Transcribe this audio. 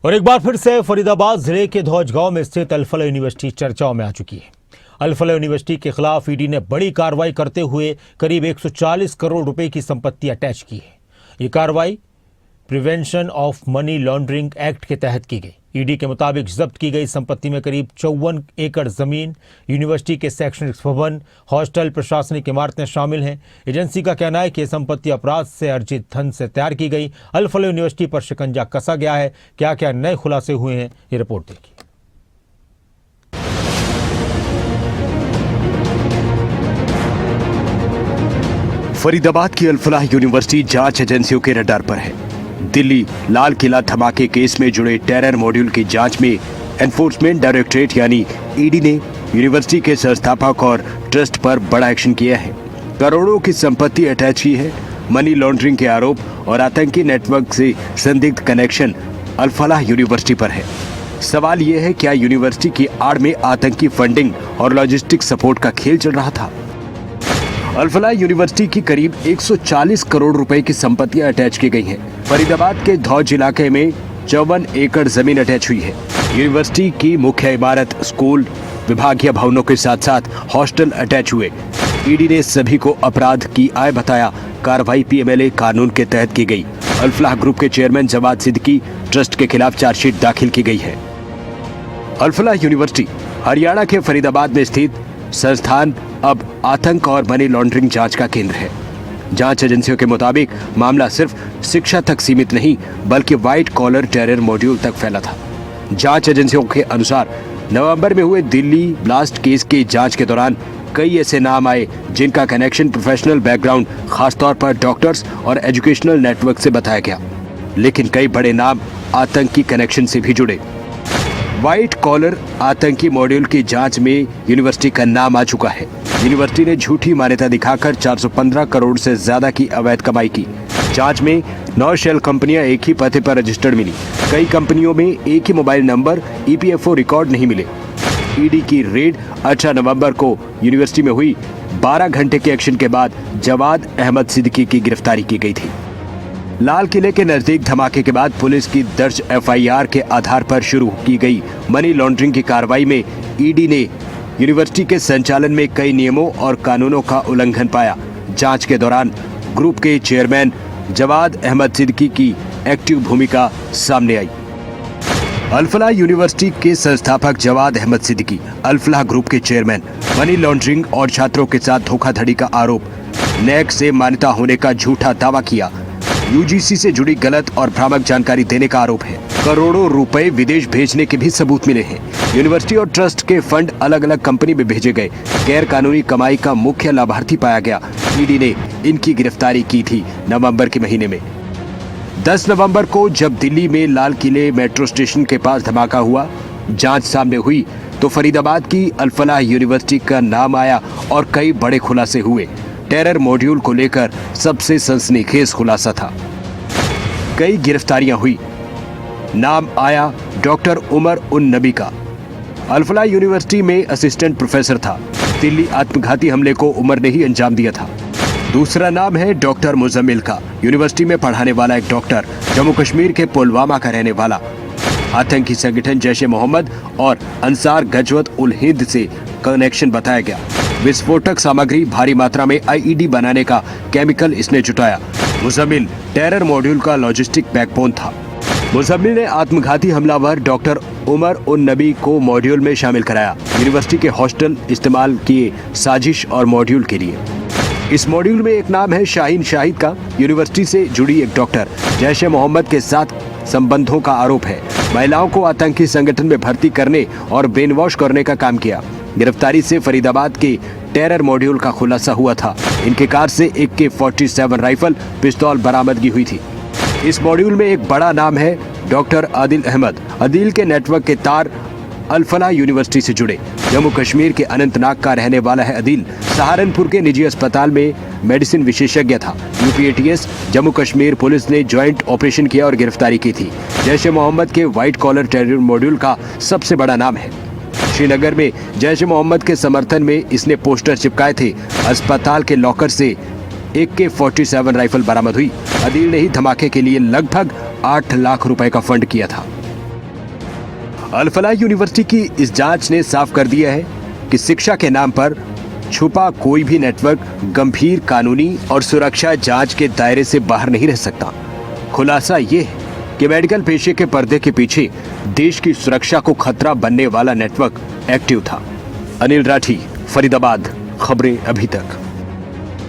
और एक बार फिर से फरीदाबाद जिले के धौज गांव में स्थित अल-फलाह यूनिवर्सिटी चर्चाओं में आ चुकी है। अल-फलाह यूनिवर्सिटी के खिलाफ ईडी ने बड़ी कार्रवाई करते हुए करीब 140 करोड़ रुपए की संपत्ति अटैच की है। ये कार्रवाई prevention of money laundering act के तहत की गई। ईडी के मुताबिक जब्त की गई संपत्ति में करीब 54 एकड़ जमीन, यूनिवर्सिटी के शैक्षणिक भवन, हॉस्टल, प्रशासनिक इमारतें शामिल हैं। एजेंसी का कहना है कि यह संपत्ति अपराध से अर्जित धन से तैयार की गई। अल-फलाह यूनिवर्सिटी पर शिकंजा कसा गया है। क्या क्या नए खुलासे हुए हैं, ये रिपोर्ट देखिए। फरीदाबाद की अल-फलाह यूनिवर्सिटी जांच एजेंसियों के रडार पर है। दिल्ली लाल किला धमाके केस में जुड़े टेरर मॉड्यूल की जांच में एनफोर्समेंट डायरेक्टरेट यानी ईडी ने यूनिवर्सिटी के संस्थापक और ट्रस्ट पर बड़ा एक्शन किया है। करोड़ों की संपत्ति अटैच की है। मनी लॉन्ड्रिंग के आरोप और आतंकी नेटवर्क से संदिग्ध कनेक्शन अल-फलाह यूनिवर्सिटी पर है। सवाल यह है, क्या यूनिवर्सिटी की आड़ में आतंकी फंडिंग और लॉजिस्टिक सपोर्ट का खेल चल रहा था? अल-फलाह यूनिवर्सिटी की करीब 140 करोड़ रुपए की संपत्तियां अटैच की गई हैं। फरीदाबाद के धौज इलाके में 54 एकड़ जमीन अटैच हुई है। यूनिवर्सिटी की मुख्य इमारत, स्कूल, विभागीय भवनों के साथ साथ हॉस्टल अटैच हुए। ईडी ने सभी को अपराध की आय बताया। कार्रवाई पीएमएलए कानून के तहत की गई। अल-फलाह ग्रुप के चेयरमैन जवाद सिद्दीकी ट्रस्ट के खिलाफ चार्जशीट दाखिल की गई है। अल-फलाह यूनिवर्सिटी हरियाणा के फरीदाबाद में स्थित संस्थान अब आतंक और मनी लॉन्ड्रिंग जांच का केंद्र है। जांच एजेंसियों के मुताबिक मामला सिर्फ शिक्षा तक सीमित नहीं बल्कि व्हाइट कॉलर टेरर मॉड्यूल तक फैला था। जांच एजेंसियों के अनुसार नवंबर में हुए दिल्ली ब्लास्ट केस की जांच के दौरान कई ऐसे नाम आए जिनका कनेक्शन प्रोफेशनल बैकग्राउंड, खासतौर पर डॉक्टर्स और एजुकेशनल नेटवर्क से बताया गया। लेकिन कई बड़े नाम आतंकी कनेक्शन से भी जुड़े। व्हाइट कॉलर आतंकी मॉड्यूल की जांच में यूनिवर्सिटी का नाम आ चुका है। यूनिवर्सिटी ने झूठी मान्यता दिखाकर 415 करोड़ से ज्यादा की अवैध कमाई की। जांच में 9 शेल कंपनियां एक ही पते पर रजिस्टर्ड मिली। कई कंपनियों में एक ही मोबाइल नंबर, ईपीएफओ रिकॉर्ड नहीं मिले। ईडी की रेड 18 नवंबर को यूनिवर्सिटी में हुई। 12 घंटे के एक्शन के बाद जवाद अहमद सिद्दीकी की गिरफ्तारी की गई थी। लाल किले के नजदीक धमाके के बाद पुलिस की दर्ज एफआईआर के आधार पर शुरू की गई मनी लॉन्ड्रिंग की कार्रवाई में ईडी ने यूनिवर्सिटी के संचालन में कई नियमों और कानूनों का उल्लंघन पाया। जांच के दौरान ग्रुप के चेयरमैन जवाद अहमद सिद्दीकी की एक्टिव भूमिका सामने आई। अल-फलाह यूनिवर्सिटी के संस्थापक जवाद अहमद सिद्दीकी, अल-फलाह ग्रुप के चेयरमैन, मनी लॉन्ड्रिंग और छात्रों के साथ धोखाधड़ी का आरोप, नैक से मान्यता होने का झूठा दावा किया, यूजीसी से जुड़ी गलत और भ्रामक जानकारी देने का आरोप है। करोड़ों रुपए विदेश भेजने के भी सबूत मिले हैं। यूनिवर्सिटी और ट्रस्ट के फंड अलग अलग कंपनी में भेजे गए। गैर कानूनी कमाई का मुख्य लाभार्थी पाया गया। ईडी ने इनकी गिरफ्तारी की थी नवंबर के महीने में। 10 नवंबर को जब दिल्ली में लाल किले मेट्रो स्टेशन के पास धमाका हुआ, जांच सामने हुई तो फरीदाबाद की अल-फलाह यूनिवर्सिटी का नाम आया और कई बड़े खुलासे हुए। टेरर मॉड्यूल को लेकर सबसे सनसनीखेज खुलासा था। कई गिरफ्तारियां हुई। नाम आया डॉक्टर उमर उन नबी का। अल-फलाह यूनिवर्सिटी में असिस्टेंट प्रोफेसर था। दिल्ली आत्मघाती हमले को उमर ने ही अंजाम दिया था। दूसरा नाम है डॉक्टर मुजम्मिल का। यूनिवर्सिटी में पढ़ाने वाला एक डॉक्टर, जम्मू कश्मीर के पुलवामा का रहने वाला। आतंकी संगठन जैश-ए-मोहम्मद और अंसार गजवत उल हिंद से कनेक्शन बताया गया। विस्फोटक सामग्री, भारी मात्रा में आईईडी बनाने का केमिकल इसने जुटाया। मुजम्मिल टेरर मॉड्यूल का लॉजिस्टिक बैकबोन था। मुजम्मिल ने आत्मघाती हमलावर डॉक्टर उमर उन नबी को मॉड्यूल में शामिल कराया। यूनिवर्सिटी के हॉस्टल इस्तेमाल किए साजिश और मॉड्यूल के लिए। इस मॉड्यूल में एक नाम है शाहीन शाहिद का। यूनिवर्सिटी से जुड़ी एक डॉक्टर, जैश-ए-मोहम्मद के साथ संबंधों का आरोप है। महिलाओं को आतंकी संगठन में भर्ती करने और ब्रेन वॉश करने का काम किया। गिरफ्तारी से फरीदाबाद के टेरर मॉड्यूल का खुलासा हुआ था। इनके कार से AK-47 राइफल, पिस्तौल बरामदगी हुई थी। इस मॉड्यूल में एक बड़ा नाम है डॉक्टर आदिल अहमद। आदिल के नेटवर्क के तार अल-फलाह यूनिवर्सिटी से जुड़े। जम्मू कश्मीर के अनंतनाग का रहने वाला है आदिल। सहारनपुर के निजी अस्पताल में मेडिसिन विशेषज्ञ था। यूपीएटीएस जम्मू कश्मीर पुलिस ने ज्वाइंट ऑपरेशन किया और गिरफ्तारी की थी। जैश-ए-मोहम्मद के व्हाइट कॉलर टेरर मॉड्यूल का सबसे बड़ा नाम है। श्रीनगर में जैश-ए-मोहम्मद के समर्थन में इसने पोस्टर चिपकाए थे। अस्पताल के लॉकर से AK-47 राइफल बरामद हुई। आदिल ने ही धमाके के लिए लगभग 8 लाख रुपए का फंड किया था। अल फलाह यूनिवर्सिटी की इस जांच ने साफ कर दिया है कि शिक्षा के नाम पर छुपा कोई भी नेटवर्क गंभीर कानूनी और सुरक्षा जांच के दायरे से बाहर नहीं रह सकता। खुलासा ये है कि मेडिकल पेशे के पर्दे के पीछे देश की सुरक्षा को खतरा बनने वाला नेटवर्क एक्टिव था। अनिल राठी, फरीदाबाद, खबरें अभी तक।